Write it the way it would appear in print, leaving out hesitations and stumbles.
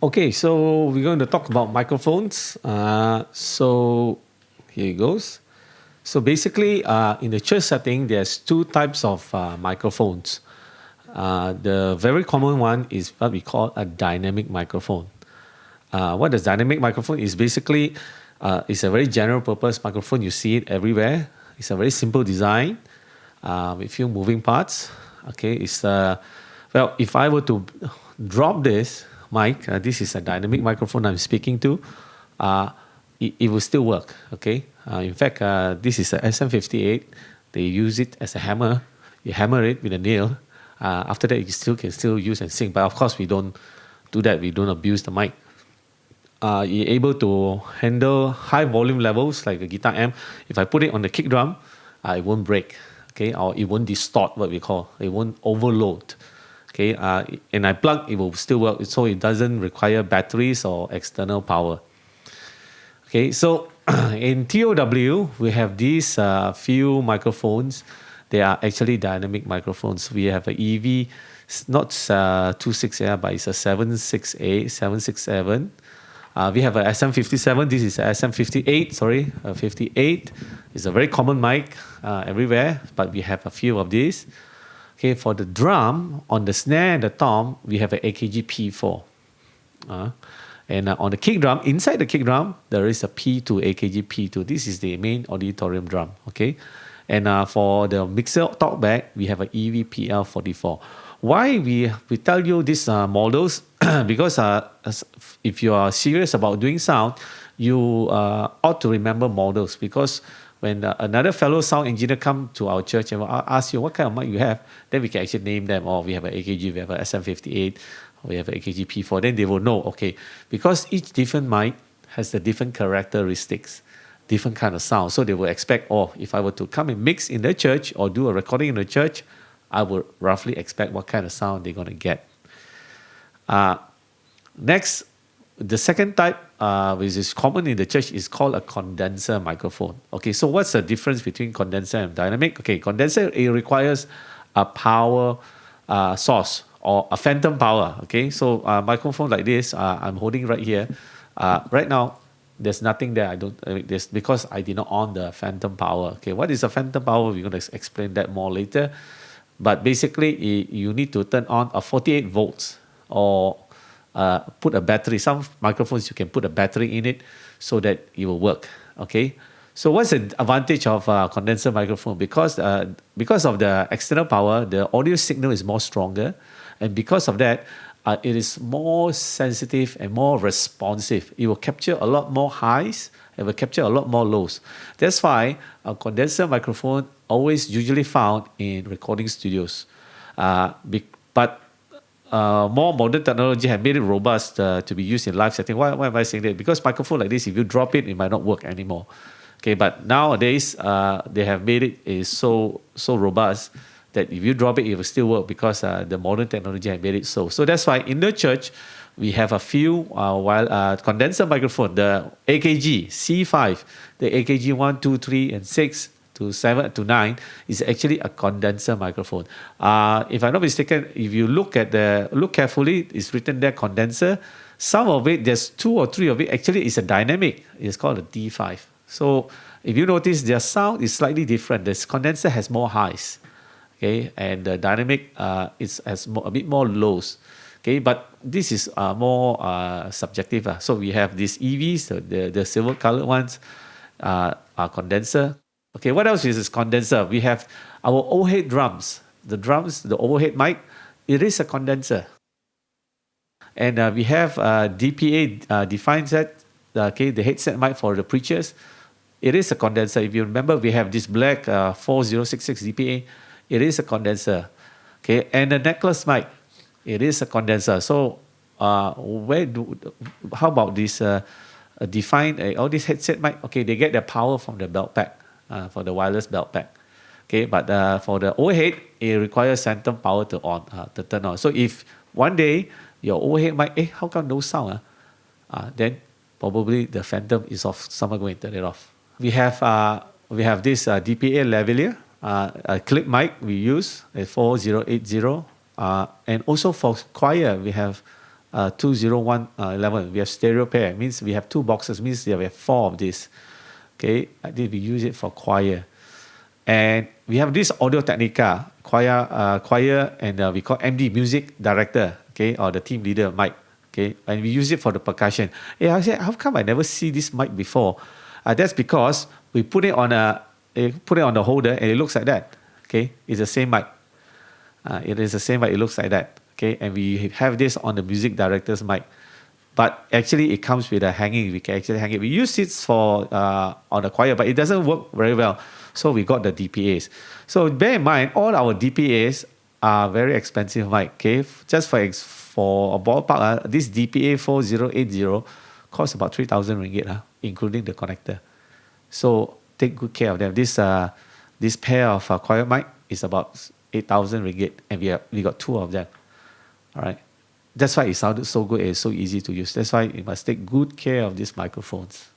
Okay, so we're going to talk about microphones. So here it goes. So basically, in the church setting, there's two types of microphones. The very common one is what we call a dynamic microphone. What is dynamic microphone is basically it's a very general purpose microphone. You see it everywhere. It's a very simple design with few moving parts. Okay, it's well, if I were to drop this mic, this is a dynamic microphone I'm speaking to. It will still work. Okay. In fact, this is a SM58. They use it as a hammer. You hammer it with a nail. After that, you still can still use and sing. But of course, we don't do that. We don't abuse the mic. You're able to handle high volume levels like a guitar amp. If I put it on the kick drum, it won't break, okay, or it won't distort, what we call. It won't overload, okay. And I plug, it will still work, so it doesn't require batteries or external power. Okay, so in TOW, we have these few microphones. They are actually dynamic microphones. We have an EV, not 26A, but it's a 76A, 767. We have a SM57. This is a SM58. Sorry, 58. It's a very common mic everywhere, but we have a few of these. Okay, for the drum, on the snare and the tom, we have an AKG P4. And on the kick drum, inside the kick drum, there is a P2, AKG P2. This is the main auditorium drum. Okay, and for the mixer talkback, we have an EVPL44. Why we tell you these models? Because if you are serious about doing sound, you ought to remember models. Because when another fellow sound engineer come to our church and ask you what kind of mic you have, then we can actually name them. Oh, we have an AKG, we have an SM58, we have an AKG P4. Then they will know, okay, because each different mic has the different characteristics, different kind of sound. So they will expect, oh, if I were to come and mix in the church or do a recording in the church, I would roughly expect what kind of sound they're going to get. Next, the second type, which is common in the church, is called a condenser microphone. Okay, so what's the difference between condenser and dynamic? Okay, condenser, it requires a power source or a phantom power. Okay, so a microphone like this, I'm holding right here. Right now, there's nothing there. There's because I did not on the phantom power. Okay, what is a phantom power? We're going to explain that more later. But basically, you need to turn on a 48 volts or put a battery. Some microphones, you can put a battery in it so that it will work. Okay. So what's the advantage of a condenser microphone? Because of the external power, the audio signal is more stronger. And because of that, it is more sensitive and more responsive. It will capture a lot more highs. It will capture a lot more lows. That's why a condenser microphone always usually found in recording studios. But more modern technology have made it robust to be used in live setting. Why am I saying that? Because microphone like this, if you drop it, it might not work anymore. Okay, but nowadays they have made it so robust that if you drop it, it will still work because the modern technology has made it so. So that's why in the church, we have a few condenser microphone, the AKG C5, the AKG 1, 2, 3, and 6 to 7 to 9 is actually a condenser microphone. If I'm not mistaken, if you look carefully, it's written there condenser. Some of it, there's 2 or 3 of it, actually is a dynamic. It's called a D5. So if you notice, their sound is slightly different. This condenser has more highs, okay, and the dynamic has a bit more lows. Okay, but this is more subjective. So we have these EVs, the silver colored ones, are condenser. Okay, what else is this condenser? We have our overhead drums. The overhead mic, it is a condenser. And we have DPA, defined set, okay, the headset mic for the preachers. It is a condenser. If you remember, we have this black 4066 DPA. It is a condenser. Okay, and the necklace mic, it is a condenser. So how about this defined, all these headset mic? Okay, they get their power from the belt pack, for the wireless belt pack. Okay, but for the overhead, it requires phantom power to turn on. So if one day your overhead mic, how come no sound? Then probably the phantom is off. Someone going to turn it off. We have this DPA lavalier, a clip mic we use, a 4080. And also for choir, we have 20111. We have stereo pair. Means we have two boxes. Means we have four of this. Okay, I think we use it for choir. And we have this Audio Technica choir, and we call MD music director, okay, or the team leader mic, okay, and we use it for the percussion. Yeah, I said, how come I never see this mic before? That's because we put it on the holder and it looks like that. Okay, it's the same mic. It is the same mic. It looks like that. Okay, and we have this on the music director's mic. But actually, it comes with a hanging. We can actually hang it. We use it for on the choir, but it doesn't work very well. So we got the DPAs. So bear in mind, all our DPAs are very expensive mic. Okay, just for a ballpark, this DPA 4080 costs about 3,000 ringgit, including the connector. So take good care of them. This pair of choir mic is about 8,000 ringgit, and we got two of them. All right. That's why it sounded so good and it's so easy to use. That's why you must take good care of these microphones.